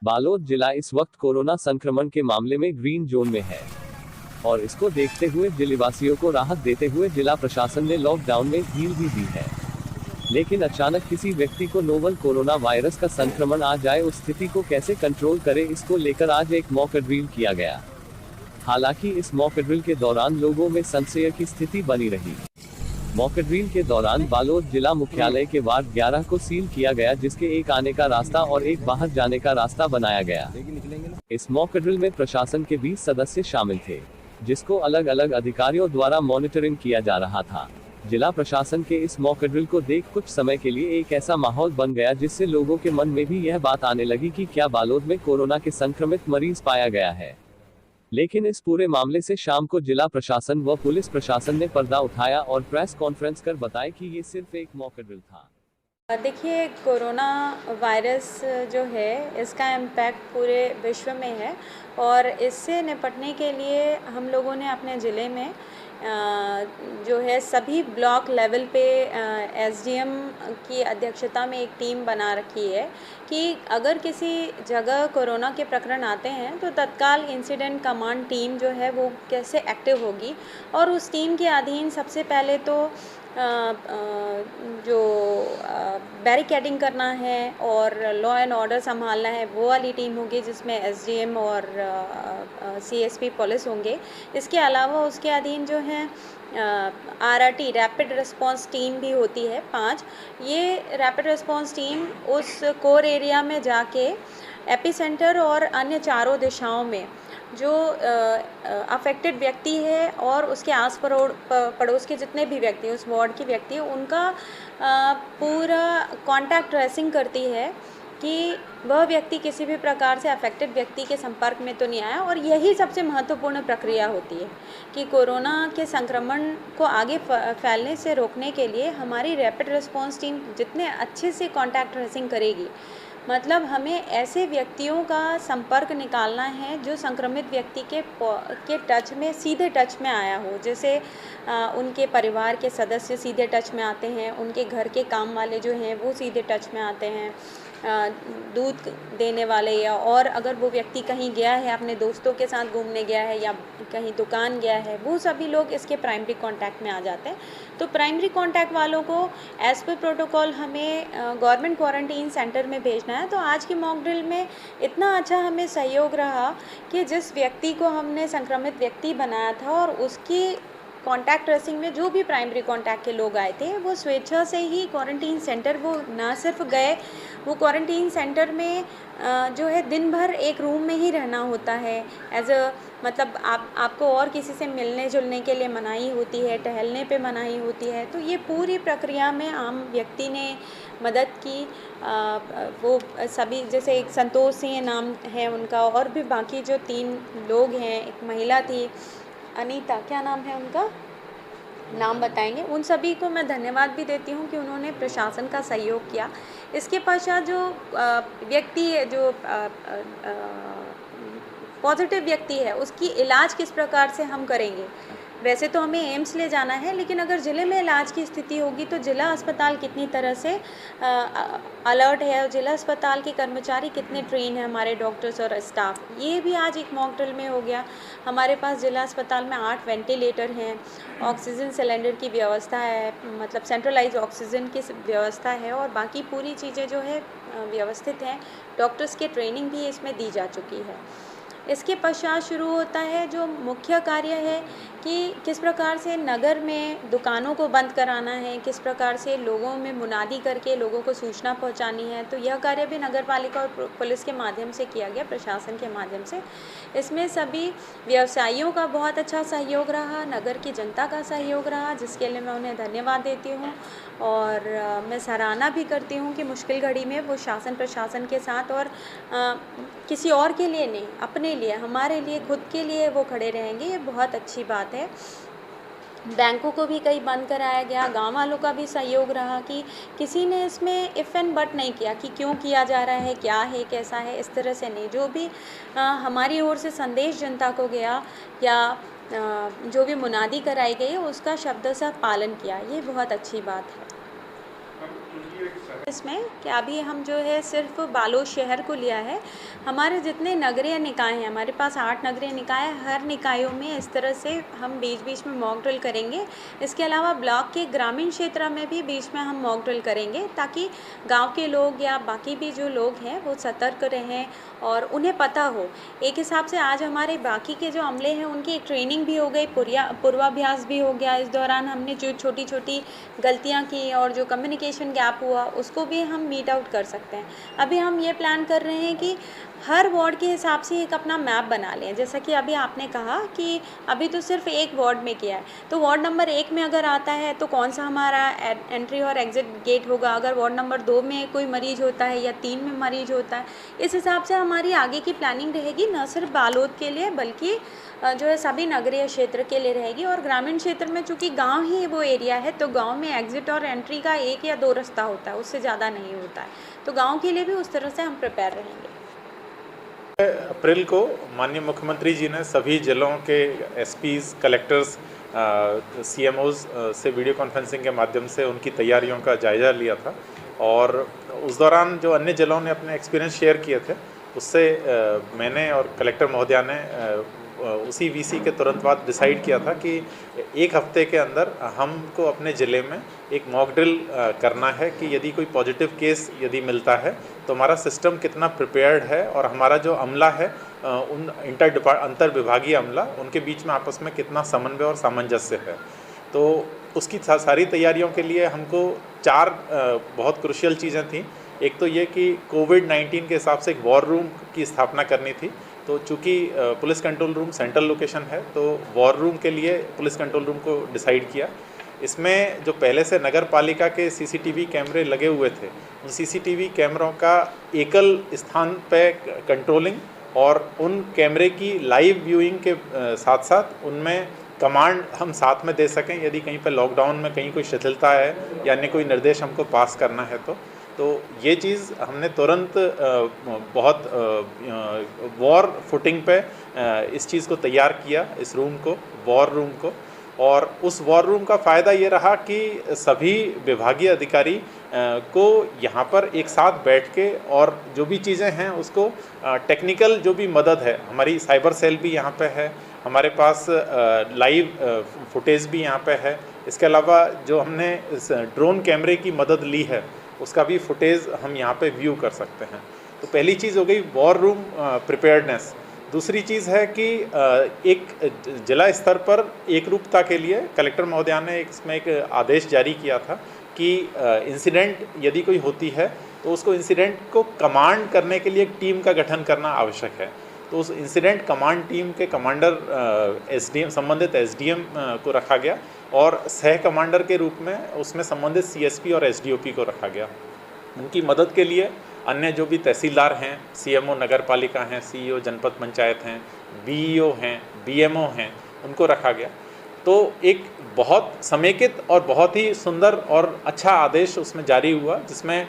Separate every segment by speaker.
Speaker 1: बालोद जिला इस वक्त कोरोना संक्रमण के मामले में ग्रीन जोन में है और इसको देखते हुए जिलेवासियों को राहत देते हुए जिला प्रशासन ने लॉकडाउन में ढील भी दी है। लेकिन अचानक किसी व्यक्ति को नोवल कोरोना वायरस का संक्रमण आ जाए, उस स्थिति को कैसे कंट्रोल करे, इसको लेकर आज एक मॉक ड्रिल किया गया। हालांकि इस मॉक ड्रिल के दौरान लोगों में संशय की स्थिति बनी रही। मॉक ड्रिल के दौरान बालोद जिला मुख्यालय के वार्ड 11 को सील किया गया, जिसके एक आने का रास्ता और एक बाहर जाने का रास्ता बनाया गया। इस मॉक ड्रिल में प्रशासन के 20 सदस्य शामिल थे, जिसको अलग अलग अधिकारियों द्वारा मॉनिटरिंग किया जा रहा था। जिला प्रशासन के इस मॉक ड्रिल को देख कुछ समय के लिए एक ऐसा माहौल बन गया, जिससे लोगों के मन में भी यह बात आने लगी कि क्या बालोद में कोरोना के संक्रमित मरीज पाया गया है। लेकिन इस पूरे मामले से शाम को जिला प्रशासन व पुलिस प्रशासन ने पर्दा उठाया और प्रेस कॉन्फ्रेंस कर बताया कि ये सिर्फ एक मॉक ड्रिल था।
Speaker 2: देखिए, कोरोना वायरस जो है इसका इम्पैक्ट पूरे विश्व में है और इससे निपटने के लिए हम लोगों ने अपने ज़िले में जो है सभी ब्लॉक लेवल पे एसडीएम की अध्यक्षता में एक टीम बना रखी है कि अगर किसी जगह कोरोना के प्रकरण आते हैं तो तत्काल इंसिडेंट कमांड टीम जो है वो कैसे एक्टिव होगी। और उस टीम के अधीन सबसे पहले तो जो बैरिकेडिंग करना है और लॉ एंड ऑर्डर संभालना है वो वाली टीम होगी, जिसमें एसडीएम और सीएसपी पुलिस होंगे। इसके अलावा उसके अधीन जो है आरआरटी रैपिड रिस्पांस टीम भी होती है 5। ये रैपिड रिस्पांस टीम उस कोर एरिया में जाके एपिसेंटर और अन्य चारों दिशाओं में जो अफेक्टेड व्यक्ति है और उसके आस पड़ोस के जितने भी व्यक्ति उस वार्ड के व्यक्ति उनका पूरा कांटेक्ट ट्रेसिंग करती है कि वह व्यक्ति किसी भी प्रकार से अफेक्टेड व्यक्ति के संपर्क में तो नहीं आया। और यही सबसे महत्वपूर्ण प्रक्रिया होती है कि कोरोना के संक्रमण को आगे फैलने से रोकने के लिए हमारी रैपिड रिस्पांस टीम जितने अच्छे से कांटेक्ट ट्रेसिंग करेगी, मतलब हमें ऐसे व्यक्तियों का संपर्क निकालना है जो संक्रमित व्यक्ति के टच में सीधे टच में आया हो। जैसे उनके परिवार के सदस्य सीधे टच में आते हैं, उनके घर के काम वाले जो हैं वो सीधे टच में आते हैं, दूध देने वाले, या और अगर वो व्यक्ति कहीं गया है अपने दोस्तों के साथ घूमने गया है या कहीं दुकान गया है, वो सभी लोग इसके प्राइमरी कांटेक्ट में आ जाते हैं। तो प्राइमरी कांटेक्ट वालों को एज़ पर प्रोटोकॉल हमें गवर्नमेंट क्वारंटीन सेंटर में भेजना है। तो आज की मॉक ड्रिल में इतना अच्छा हमें सहयोग रहा कि जिस व्यक्ति को हमने संक्रमित व्यक्ति बनाया था और उसकी कांटेक्ट ट्रेसिंग में जो भी प्राइमरी कांटेक्ट के लोग आए थे वो स्वेच्छा से ही क्वारंटीन सेंटर वो ना सिर्फ गए, वो क्वारंटीन सेंटर में जो है दिन भर एक रूम में ही रहना होता है। एज अ मतलब आपको और किसी से मिलने जुलने के लिए मनाही होती है, टहलने पे मनाही होती है। तो ये पूरी प्रक्रिया में आम व्यक्ति ने मदद की। वो सभी, जैसे एक संतोष सिंह नाम है उनका, और भी बाकी जो 3 लोग हैं, एक महिला थी अनीता, क्या नाम है उनका, नाम बताएंगे, उन सभी को मैं धन्यवाद भी देती हूँ कि उन्होंने प्रशासन का सहयोग किया। इसके पश्चात जो व्यक्ति है, जो पॉजिटिव व्यक्ति है, उसकी इलाज किस प्रकार से हम करेंगे। वैसे तो हमें एम्स ले जाना है, लेकिन अगर ज़िले में इलाज की स्थिति होगी तो ज़िला अस्पताल कितनी तरह से अलर्ट है और ज़िला अस्पताल के कर्मचारी कितने ट्रेन हैं, हमारे डॉक्टर्स और स्टाफ, ये भी आज एक मॉक ड्रिल में हो गया। हमारे पास ज़िला अस्पताल में 8 वेंटिलेटर हैं, ऑक्सीजन सिलेंडर की व्यवस्था है, मतलब सेंट्रलाइज ऑक्सीजन की व्यवस्था है, और बाकी पूरी चीज़ें जो है व्यवस्थित हैं। डॉक्टर्स की ट्रेनिंग भी इसमें दी जा चुकी है। इसके पश्चात शुरू होता है जो मुख्य कार्य है कि किस प्रकार से नगर में दुकानों को बंद कराना है, किस प्रकार से लोगों में मुनादी करके लोगों को सूचना पहुंचानी है। तो यह कार्य भी नगर पालिका और पुलिस के माध्यम से किया गया, प्रशासन के माध्यम से। इसमें सभी व्यवसायियों का बहुत अच्छा सहयोग रहा, नगर की जनता का सहयोग रहा, जिसके लिए मैं उन्हें धन्यवाद देती हूँ। और मैं सराहना भी करती हूँ कि मुश्किल घड़ी में वो शासन प्रशासन के साथ, और किसी और के लिए नहीं, अपने लिए, हमारे लिए, खुद के लिए वो खड़े रहेंगे। ये बहुत अच्छी बात है। बैंकों को भी कई बंद कराया गया, गांव वालों का भी सहयोग रहा कि किसी ने इसमें इफ़ एंड बट नहीं किया कि क्यों किया जा रहा है, क्या है, कैसा है, इस तरह से नहीं। जो भी हमारी ओर से संदेश जनता को गया या जो भी मुनादी कराई गई उसका शब्दशः पालन किया, ये बहुत अच्छी बात है। इसमें कि अभी हम जो है सिर्फ बालोद शहर को लिया है। हमारे जितने नगरीय निकाय हैं, हमारे पास 8 नगरीय निकाय हैं, हर निकायों में इस तरह से हम बीच बीच में मॉक ड्रिल करेंगे। इसके अलावा ब्लॉक के ग्रामीण क्षेत्र में भी बीच में हम मॉक ड्रिल करेंगे, ताकि गांव के लोग या बाकी भी जो लोग हैं वो सतर्क रहें और उन्हें पता हो। एक हिसाब से आज हमारे बाकी के जो अमले हैं उनकी एक ट्रेनिंग भी हो गई, पूर्वाभ्यास भी हो गया। इस दौरान हमने जो छोटी छोटी गलतियाँ की और जो कम्युनिकेशन गैप हुआ उसको भी हम मीट आउट कर सकते हैं। अभी हम ये प्लान कर रहे हैं कि हर वार्ड के हिसाब से एक अपना मैप बना लें। जैसा कि अभी आपने कहा कि अभी तो सिर्फ एक वार्ड में किया है, तो वार्ड नंबर 1 में अगर आता है तो कौन सा हमारा एंट्री और एग्जिट गेट होगा। अगर वार्ड नंबर 2 में कोई मरीज होता है या 3 में मरीज होता है, इस हिसाब से हमारी आगे की प्लानिंग रहेगी, न सिर्फ बालोद के लिए बल्कि जो है सभी नगरीय क्षेत्र के लिए रहेगी। और ग्रामीण क्षेत्र में चूँकि गांव ही वो एरिया है, तो गांव में एग्जिट और एंट्री का 1 या 2 रास्ता होता है, उससे ज़्यादा नहीं होता है। तो गांव के लिए भी उस तरह से हम प्रिपेयर रहेंगे।
Speaker 3: अप्रैल को माननीय मुख्यमंत्री जी ने सभी जिलों के एसपीज, कलेक्टर्स, सीएमओज से वीडियो कॉन्फ्रेंसिंग के माध्यम से उनकी तैयारियों का जायज़ा लिया था। और उस दौरान जो अन्य जिलों ने अपने एक्सपीरियंस शेयर किए थे, उससे मैंने और कलेक्टर महोदया ने उसी वीसी के तुरंत बाद डिसाइड किया था कि 1 हफ्ते के अंदर हमको अपने ज़िले में एक मॉक ड्रिल करना है कि यदि कोई पॉजिटिव केस यदि मिलता है तो हमारा सिस्टम कितना प्रिपेयर्ड है और हमारा जो अमला है उन अंतर विभागीय अमला, उनके बीच में आपस में कितना समन्वय और सामंजस्य है। तो उसकी सारी तैयारियों के लिए हमको 4 बहुत क्रुशियल चीज़ें थीं। एक तो ये कि कोविड-19 के हिसाब से एक वॉर रूम की स्थापना करनी थी। तो चूँकि police control room central location है, तो वॉर रूम के लिए पुलिस कंट्रोल रूम को डिसाइड किया। इसमें जो पहले से नगर पालिका के सीसीटीवी कैमरे लगे हुए थे, उन सीसीटीवी कैमरों का एकल स्थान पे कंट्रोलिंग और उन कैमरे की लाइव व्यूइंग के साथ साथ उनमें कमांड हम साथ में दे सकें यदि कहीं पे लॉकडाउन में कहीं कोई शिथिलता है या अन्य कोई निर्देश हमको पास करना है। तो ये चीज़ हमने तुरंत बहुत वॉर फुटिंग पे इस चीज़ को तैयार किया, इस रूम को, वॉर रूम को। और उस वॉर रूम का फ़ायदा ये रहा कि सभी विभागीय अधिकारी को यहाँ पर एक साथ बैठ के और जो भी चीज़ें हैं उसको टेक्निकल जो भी मदद है, हमारी साइबर सेल भी यहाँ पे है, हमारे पास लाइव फुटेज भी यहाँ पे है। इसके अलावा जो हमने इस ड्रोन कैमरे की मदद ली है उसका भी फुटेज हम यहाँ पे व्यू कर सकते हैं। तो पहली चीज़ हो गई वॉर रूम प्रिपेयर्डनेस। दूसरी चीज़ है कि एक जिला स्तर पर एकरूपता के लिए कलेक्टर महोदया ने इसमें एक आदेश जारी किया था कि इंसिडेंट यदि कोई होती है तो उसको इंसिडेंट को कमांड करने के लिए एक टीम का गठन करना आवश्यक है। तो उस इंसिडेंट कमांड टीम के कमांडर एसडीएम, संबंधित एसडीएम को रखा गया और सह कमांडर के रूप में उसमें संबंधित सीएसपी और एसडीओपी को रखा गया। उनकी मदद के लिए अन्य जो भी तहसीलदार हैं, सीएमओ नगर पालिका हैं, सीईओ जनपद पंचायत हैं, बीईओ हैं, बीएमओ हैं, उनको रखा गया। तो एक बहुत समेकित और बहुत ही सुंदर और अच्छा आदेश उसमें जारी हुआ, जिसमें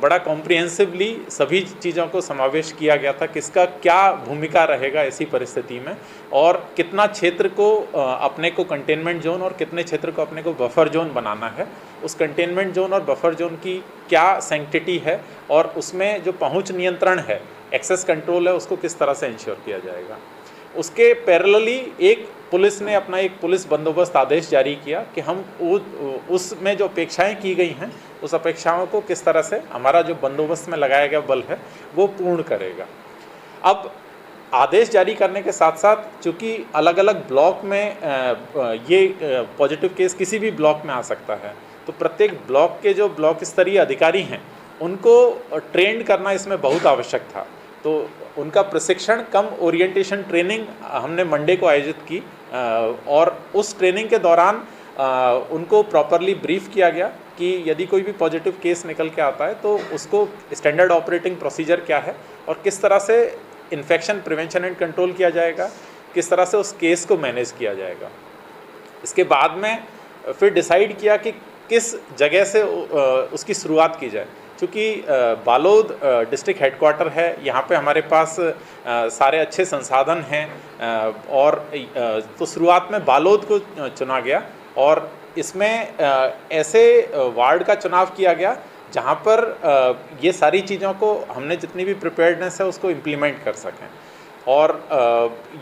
Speaker 3: बड़ा कॉम्प्रिहेंसिवली सभी चीज़ों को समावेश किया गया था, किसका क्या भूमिका रहेगा ऐसी परिस्थिति में और कितना क्षेत्र को अपने को कंटेनमेंट जोन और कितने क्षेत्र को अपने को बफर जोन बनाना है। उस कंटेनमेंट जोन और बफर जोन की क्या सैंक्टिटी है और उसमें जो पहुंच नियंत्रण है, एक्सेस कंट्रोल है, उसको किस तरह से इंश्योर किया जाएगा। उसके पैरेलली एक पुलिस ने अपना एक पुलिस बंदोबस्त आदेश जारी किया कि हम उसमें जो अपेक्षाएं की गई हैं उस अपेक्षाओं को किस तरह से हमारा जो बंदोबस्त में लगाया गया बल है वो पूर्ण करेगा। अब आदेश जारी करने के साथ साथ चूँकि अलग अलग ब्लॉक में ये पॉजिटिव केस किसी भी ब्लॉक में आ सकता है, तो प्रत्येक ब्लॉक के जो ब्लॉक स्तरीय अधिकारी हैं उनको ट्रेंड करना इसमें बहुत आवश्यक था। तो उनका प्रशिक्षण कम ओरिएंटेशन ट्रेनिंग हमने मंडे को आयोजित की और उस ट्रेनिंग के दौरान उनको प्रॉपरली ब्रीफ किया गया कि यदि कोई भी पॉजिटिव केस निकल के आता है तो उसको स्टैंडर्ड ऑपरेटिंग प्रोसीजर क्या है और किस तरह से इन्फेक्शन प्रिवेंशन एंड कंट्रोल किया जाएगा, किस तरह से उस केस को मैनेज किया जाएगा। इसके बाद में फिर डिसाइड किया कि किस जगह से उसकी शुरुआत की जाए। चूँकि बालोद डिस्ट्रिक्ट हेडक्वार्टर है, यहाँ पे हमारे पास सारे अच्छे संसाधन हैं और तो शुरुआत में बालोद को चुना गया और इसमें ऐसे वार्ड का चुनाव किया गया जहाँ पर ये सारी चीज़ों को हमने जितनी भी प्रिपेयर्डनेस है उसको इम्प्लीमेंट कर सकें। और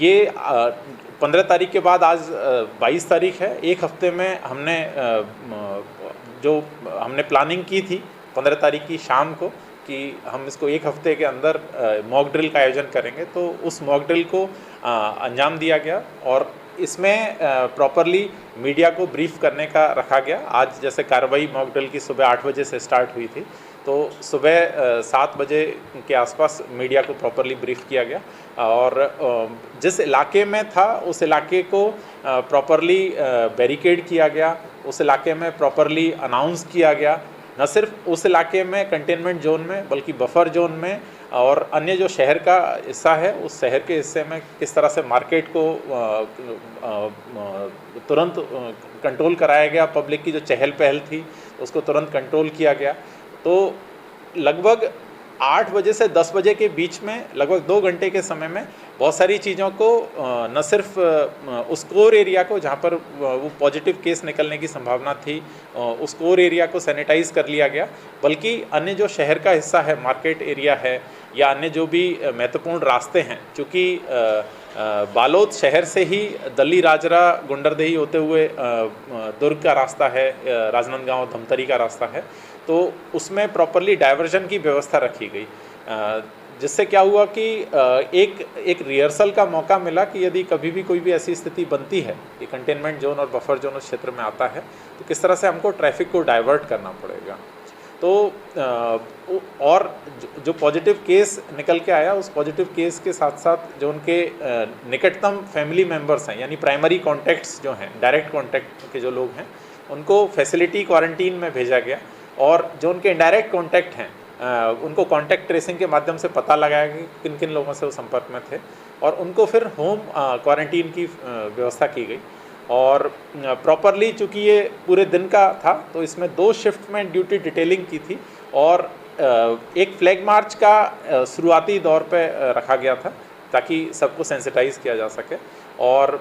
Speaker 3: ये 15 तारीख के बाद आज 22 तारीख है, एक हफ्ते में हमने जो हमने प्लानिंग की थी 15 तारीख की शाम को कि हम इसको एक हफ्ते के अंदर मॉक ड्रिल का आयोजन करेंगे, तो उस मॉक ड्रिल को अंजाम दिया गया और इसमें प्रॉपरली मीडिया को ब्रीफ करने का रखा गया। आज जैसे कार्रवाई मॉक ड्रिल की सुबह 8 बजे से स्टार्ट हुई थी, तो सुबह 7 बजे के आसपास मीडिया को प्रॉपरली ब्रीफ किया गया और जिस इलाके में था उस इलाके को प्रॉपरली बैरिकेड किया गया, उस इलाके में प्रॉपरली अनाउंस किया गया, न सिर्फ उस इलाके में कंटेनमेंट जोन में बल्कि बफर जोन में और अन्य जो शहर का हिस्सा है उस शहर के हिस्से में किस तरह से मार्केट को तुरंत कंट्रोल कराया गया। पब्लिक की जो चहल पहल थी उसको तुरंत कंट्रोल किया गया। तो लगभग 8 बजे से 10 बजे के बीच में लगभग 2 घंटे के समय में बहुत सारी चीज़ों को न सिर्फ उस कोर एरिया को जहाँ पर वो पॉजिटिव केस निकलने की संभावना थी उस कोर एरिया को सैनिटाइज कर लिया गया, बल्कि अन्य जो शहर का हिस्सा है, मार्केट एरिया है या अन्य जो भी महत्वपूर्ण रास्ते हैं, चूँकि बालोद शहर से ही दल्ली राजरा गुंडरदेही होते हुए दुर्ग का रास्ता है, राजनांदगांव धमतरी का रास्ता है, तो उसमें प्रॉपरली डाइवर्जन की व्यवस्था रखी गई, जिससे क्या हुआ कि एक रिहर्सल का मौका मिला कि यदि कभी भी कोई भी ऐसी स्थिति बनती है कि कंटेनमेंट जोन और बफर जोन उस क्षेत्र में आता है तो किस तरह से हमको ट्रैफिक को डाइवर्ट करना पड़ेगा। तो और जो पॉजिटिव केस निकल के आया उस पॉजिटिव केस के साथ साथ जो उनके निकटतम फैमिली मेम्बर्स हैं यानी प्राइमरी कॉन्टैक्ट्स जो हैं, डायरेक्ट कॉन्टैक्ट के जो लोग हैं, उनको फैसिलिटी क्वारंटीन में भेजा गया और जो उनके इनडायरेक्ट कॉन्टैक्ट हैं उनको कॉन्टैक्ट ट्रेसिंग के माध्यम से पता लगाया कि किन किन लोगों से वो संपर्क में थे और उनको फिर होम क्वारंटीन की व्यवस्था की गई। और प्रॉपरली चूँकि ये पूरे दिन का था तो इसमें 2 शिफ्ट में ड्यूटी डिटेलिंग की थी और एक फ्लैग मार्च का शुरुआती दौर पे रखा गया था ताकि सबको सेंसिटाइज किया जा सके और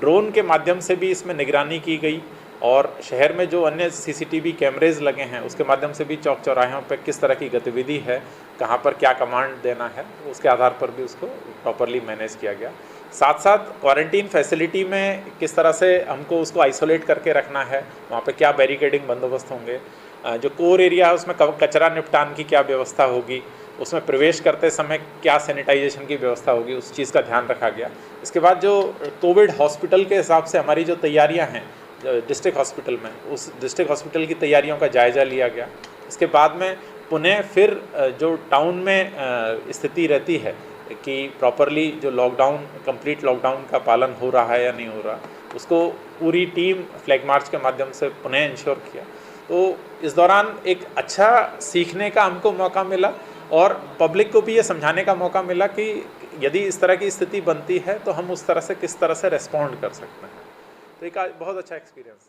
Speaker 3: ड्रोन के माध्यम से भी इसमें निगरानी की गई और शहर में जो अन्य सीसीटीवी कैमरेज लगे हैं उसके माध्यम से भी चौक चौराहों पर किस तरह की गतिविधि है, कहाँ पर क्या कमांड देना है, उसके आधार पर भी उसको प्रॉपरली मैनेज किया गया। साथ साथ क्वारंटीन फैसिलिटी में किस तरह से हमको उसको आइसोलेट करके रखना है, वहाँ पे क्या बैरिकेडिंग बंदोबस्त होंगे, जो कोर एरिया है उसमें कचरा निपटान की क्या व्यवस्था होगी, उसमें प्रवेश करते समय क्या सैनिटाइजेशन की व्यवस्था होगी, उस चीज़ का ध्यान रखा गया। इसके बाद जो कोविड हॉस्पिटल के हिसाब से हमारी जो तैयारियाँ हैं डिस्ट्रिक्ट हॉस्पिटल में, उस डिस्ट्रिक्ट हॉस्पिटल की तैयारियों का जायज़ा लिया गया। इसके बाद में पुनः फिर जो टाउन में स्थिति रहती है कि प्रॉपरली जो लॉकडाउन, कंप्लीट लॉकडाउन का पालन हो रहा है या नहीं हो रहा, उसको पूरी टीम फ्लैग मार्च के माध्यम से पुनः इंश्योर किया। तो इस दौरान एक अच्छा सीखने का हमको मौका मिला और पब्लिक को भी ये समझाने का मौका मिला कि यदि इस तरह की स्थिति बनती है तो हम उस तरह से किस तरह से रेस्पॉन्ड कर सकते हैं। तो एक बहुत अच्छा एक्सपीरियंस।